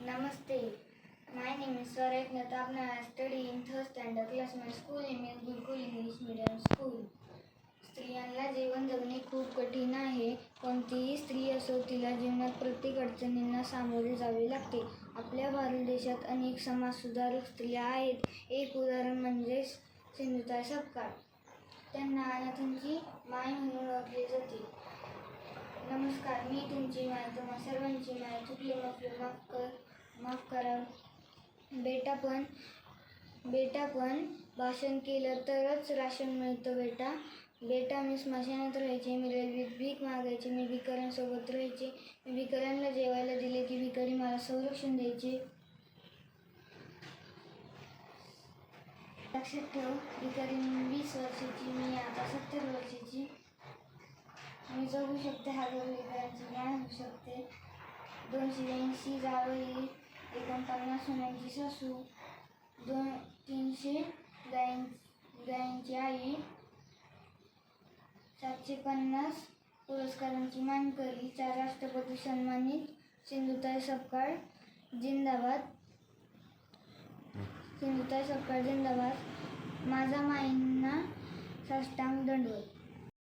Namaste. My name is Swarekna Tapna. I study in third standard class. My school name is Gurukul English Medium School. स्त्रियांना जीवन जगणे खूप कठीण आहे. कोणतीही स्त्री असो तिला जीवनात प्रत्येक अडचणींना सामोरे जावे लागते. आपल्या भारत देशात अनेक समाजसुधारक स्त्रिया आहेत. एक उदाहरण म्हणजे सिंधुताई सपकाळ. त्यांना अनाथांची माय म्हणून ओळखले जाते. नमस्कार, मी तुमची माय, तुम्हा सर्वांची माय. चुकले माफ करा बेटा पण भाषण केलं तरच राशन मिळतं बेटा मी स्मशानात राहायचे, मी रेल्वेत भीक मागायचे, मी भिकाऱ्यांसोबत राहायचे, मी भिकाऱ्यांना जेवायला दिले की भिकारी मला संरक्षण द्यायचे. लक्षात ठेव, भिकारी 20 वर्षाची, मी आता 70 वर्षाची. मी जगू शकते, हजारो भिकाऱ्यांची ज्ञान होऊ शकते. 280 जावई, 49 सुनांची सासू, 300 गायांची आई, 750 पुरस्कारांची मानकरी, 4 राष्ट्रपती सन्मानित. सिंधुताई सपकाळ जिंदाबाद. सिंधुताई सपकाळ जिंदाबाद. माझा माईंना साष्टांग दंडवत.